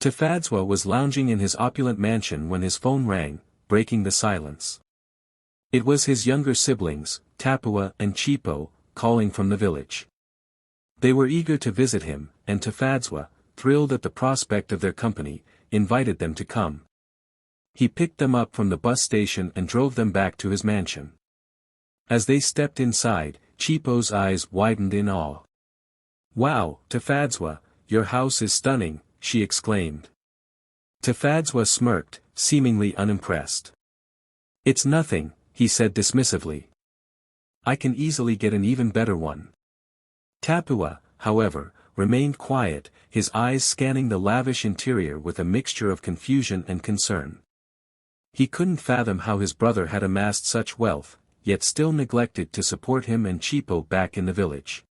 Tefadzwa was lounging in his opulent mansion when his phone rang, breaking the silence. It was his younger siblings, Tapua and Chipo, calling from the village. They were eager to visit him, and Tefadzwa, thrilled at the prospect of their company, invited them to come. He picked them up from the bus station and drove them back to his mansion. As they stepped inside, Chipo's eyes widened in awe. "Wow, Tefadzwa, your house is stunning," she exclaimed. Tefadzwa smirked, seemingly unimpressed. "It's nothing," he said dismissively. "I can easily get an even better one." Tapua, however, remained quiet, his eyes scanning the lavish interior with a mixture of confusion and concern. He couldn't fathom how his brother had amassed such wealth, yet still neglected to support him and Chipo back in the village.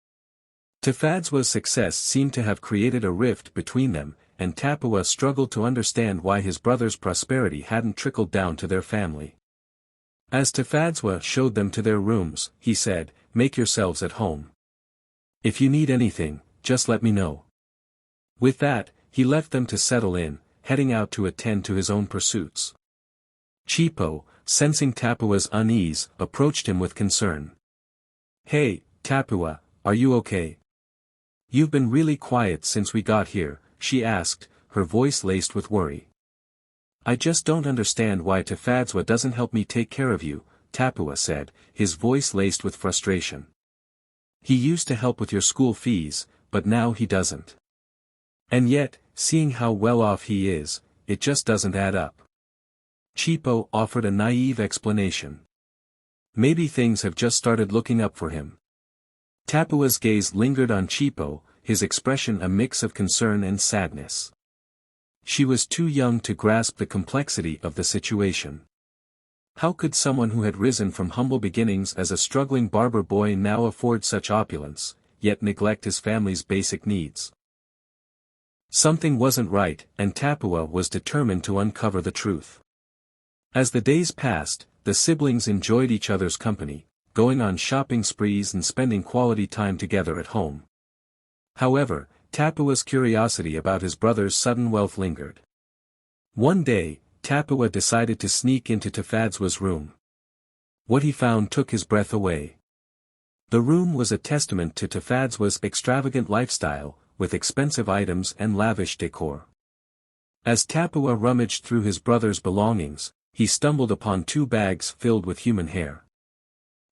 Tefadzwa's success seemed to have created a rift between them, and Tapua struggled to understand why his brother's prosperity hadn't trickled down to their family. As Tefadzwa showed them to their rooms, he said, "Make yourselves at home. If you need anything, just let me know." With that, he left them to settle in, heading out to attend to his own pursuits. Chipo, sensing Tapua's unease, approached him with concern. "Hey, Tapua, are you okay? You've been really quiet since we got here," she asked, her voice laced with worry. "I just don't understand why Tefadzwa doesn't help me take care of you," Tapua said, his voice laced with frustration. "He used to help with your school fees, but now he doesn't. And yet, seeing how well off he is, it just doesn't add up." Chipo offered a naive explanation. "Maybe things have just started looking up for him." Tapua's gaze lingered on Chipo, his expression a mix of concern and sadness. She was too young to grasp the complexity of the situation. How could someone who had risen from humble beginnings as a struggling barber boy now afford such opulence, yet neglect his family's basic needs? Something wasn't right, and Tapua was determined to uncover the truth. As the days passed, the siblings enjoyed each other's company, going on shopping sprees and spending quality time together at home. However, Tapua's curiosity about his brother's sudden wealth lingered. One day, Tapua decided to sneak into Tefadzwa's room. What he found took his breath away. The room was a testament to Tefadzwa's extravagant lifestyle, with expensive items and lavish decor. As Tapua rummaged through his brother's belongings, he stumbled upon 2 bags filled with human hair.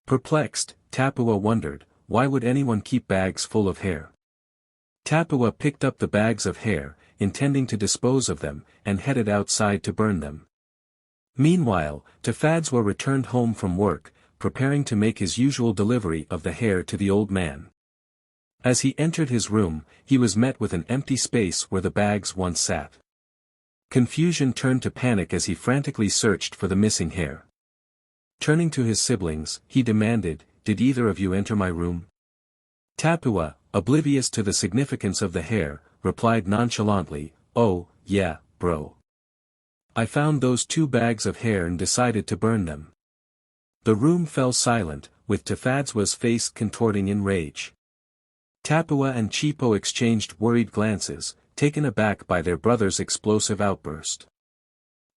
Perplexed, Tapua wondered, why would anyone keep bags full of hair? Tapua picked up the bags of hair, intending to dispose of them, and headed outside to burn them. Meanwhile, Tefadzwa returned home from work, preparing to make his usual delivery of the hair to the old man. As he entered his room, he was met with an empty space where the bags once sat. Confusion turned to panic as he frantically searched for the missing hair. Turning to his siblings, he demanded, "Did either of you enter my room?" Tapua, oblivious to the significance of the hair, replied nonchalantly, "Oh, yeah, bro. I found those 2 bags of hair and decided to burn them." The room fell silent, with Tefadzwa's face contorting in rage. Tapua and Chipo exchanged worried glances, taken aback by their brother's explosive outburst.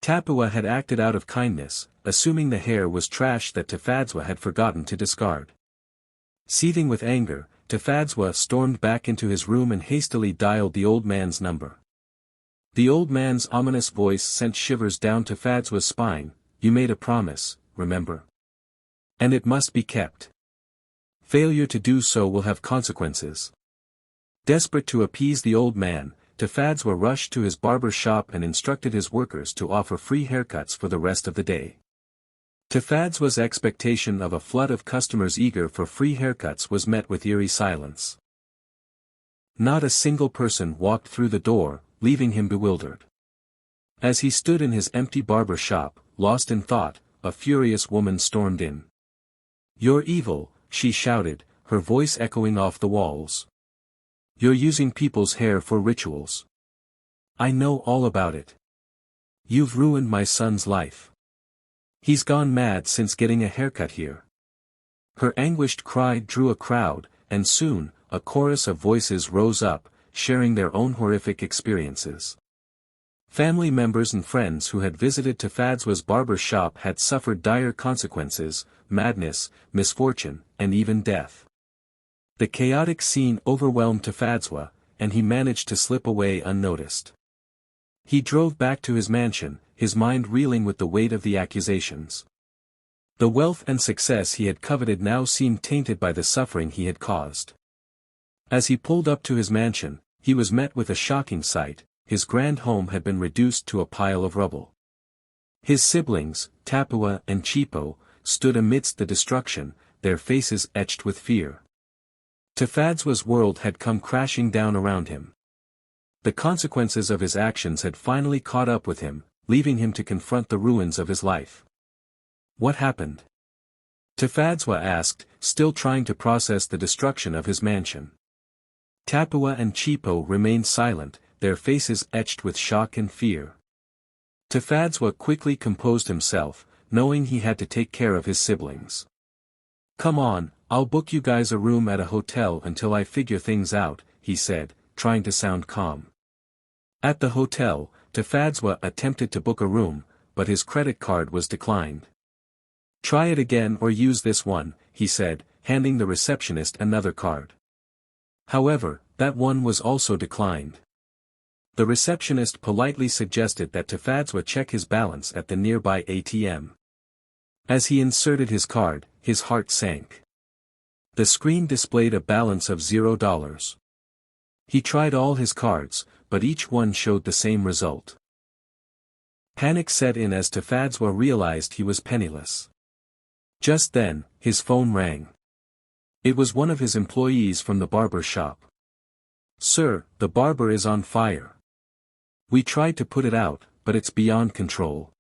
Tapua had acted out of kindness, assuming the hair was trash that Tefadzwa had forgotten to discard. Seething with anger, Tefadzwa stormed back into his room and hastily dialed the old man's number. The old man's ominous voice sent shivers down Tefadzwa's spine. "You made a promise, remember? And it must be kept. Failure to do so will have consequences." Desperate to appease the old man, Tefadzwa rushed to his barber shop and instructed his workers to offer free haircuts for the rest of the day. Tefadzwa's expectation of a flood of customers eager for free haircuts was met with eerie silence. Not a single person walked through the door, leaving him bewildered. As he stood in his empty barber shop, lost in thought, a furious woman stormed in. "You're evil," she shouted, her voice echoing off the walls. "You're using people's hair for rituals. I know all about it. You've ruined my son's life. He's gone mad since getting a haircut here." Her anguished cry drew a crowd, and soon, a chorus of voices rose up, sharing their own horrific experiences. Family members and friends who had visited Tafadzwa's barber shop had suffered dire consequences, madness, misfortune, and even death. The chaotic scene overwhelmed Tafadzwa, and he managed to slip away unnoticed. He drove back to his mansion, his mind reeling with the weight of the accusations. The wealth and success he had coveted now seemed tainted by the suffering he had caused. As he pulled up to his mansion, he was met with a shocking sight. His grand home had been reduced to a pile of rubble. His siblings, Tapua and Chipo, stood amidst the destruction, their faces etched with fear. Tafadzwa's world had come crashing down around him. The consequences of his actions had finally caught up with him, leaving him to confront the ruins of his life. What happened? Tafadzwa asked, still trying to process the destruction of his mansion. Tapua and Chipo remained silent, their faces etched with shock and fear. Tafadzwa quickly composed himself, knowing he had to take care of his siblings. "Come on, I'll book you guys a room at a hotel until I figure things out," he said, trying to sound calm. At the hotel, Tafadzwa attempted to book a room, but his credit card was declined. "Try it again or use this one," he said, handing the receptionist another card. However, that one was also declined. The receptionist politely suggested that Tafadzwa check his balance at the nearby ATM. As he inserted his card, his heart sank. The screen displayed a balance of $0. He tried all his cards, but each one showed the same result. Panic set in as Tafadzwa realized he was penniless. Just then, his phone rang. It was one of his employees from the barber shop. "Sir, the barber is on fire. We tried to put it out, but it's beyond control.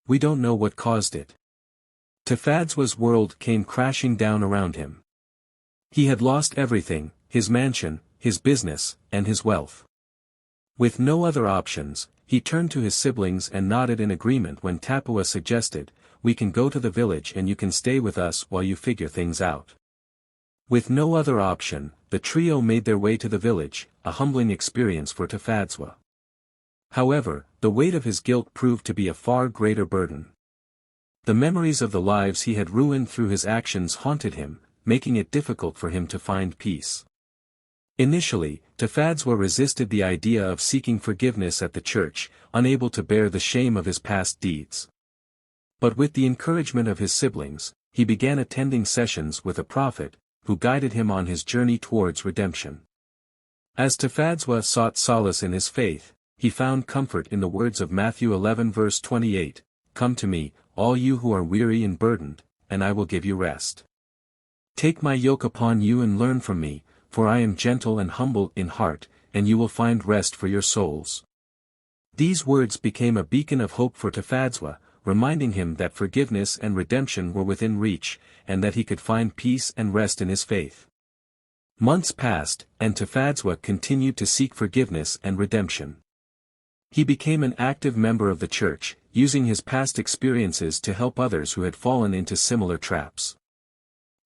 We don't know what caused it." Tafadzwa's world came crashing down around him. He had lost everything, his mansion, his business, and his wealth. With no other options, he turned to his siblings and nodded in agreement when Tapua suggested, "We can go to the village and you can stay with us while you figure things out." With no other option, the trio made their way to the village, a humbling experience for Tafadzwa. However, the weight of his guilt proved to be a far greater burden. The memories of the lives he had ruined through his actions haunted him, making it difficult for him to find peace. Initially, Tafadzwa resisted the idea of seeking forgiveness at the church, unable to bear the shame of his past deeds. But with the encouragement of his siblings, he began attending sessions with a prophet, who guided him on his journey towards redemption. As Tafadzwa sought solace in his faith, he found comfort in the words of Matthew 11 verse 28, "Come to me, all you who are weary and burdened, and I will give you rest. Take my yoke upon you and learn from me, for I am gentle and humble in heart, and you will find rest for your souls." These words became a beacon of hope for Tafadzwa, reminding him that forgiveness and redemption were within reach, and that he could find peace and rest in his faith. Months passed, and Tafadzwa continued to seek forgiveness and redemption. He became an active member of the church, using his past experiences to help others who had fallen into similar traps.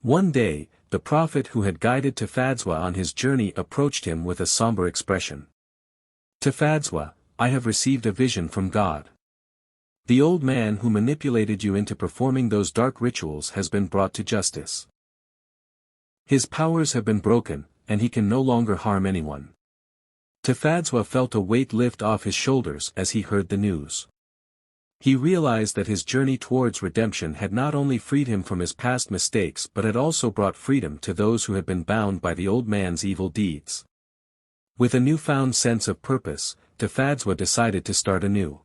One day, the prophet who had guided Tafadzwa on his journey approached him with a somber expression. "Tafadzwa, I have received a vision from God. The old man who manipulated you into performing those dark rituals has been brought to justice. His powers have been broken, and he can no longer harm anyone." Tafadzwa felt a weight lift off his shoulders as he heard the news. He realized that his journey towards redemption had not only freed him from his past mistakes but had also brought freedom to those who had been bound by the old man's evil deeds. With a newfound sense of purpose, Tafadzwa decided to start anew.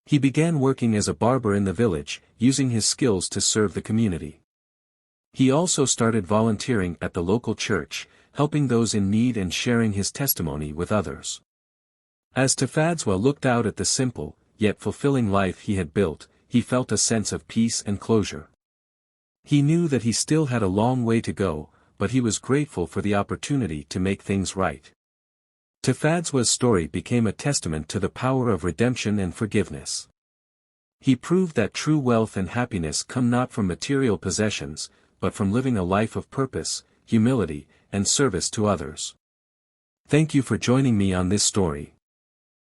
He began working as a barber in the village, using his skills to serve the community. He also started volunteering at the local church, helping those in need and sharing his testimony with others. As Tafadzwa looked out at the simple, yet fulfilling life he had built, he felt a sense of peace and closure. He knew that he still had a long way to go, but he was grateful for the opportunity to make things right. Tafadzwa's story became a testament to the power of redemption and forgiveness. He proved that true wealth and happiness come not from material possessions, but from living a life of purpose, humility, and service to others. Thank you for joining me on this story.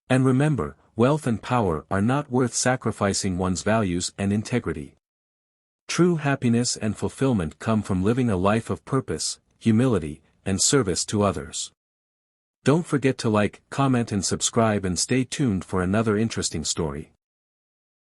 And remember, wealth and power are not worth sacrificing one's values and integrity. True happiness and fulfillment come from living a life of purpose, humility, and service to others. Don't forget to like, comment and subscribe and stay tuned for another interesting story.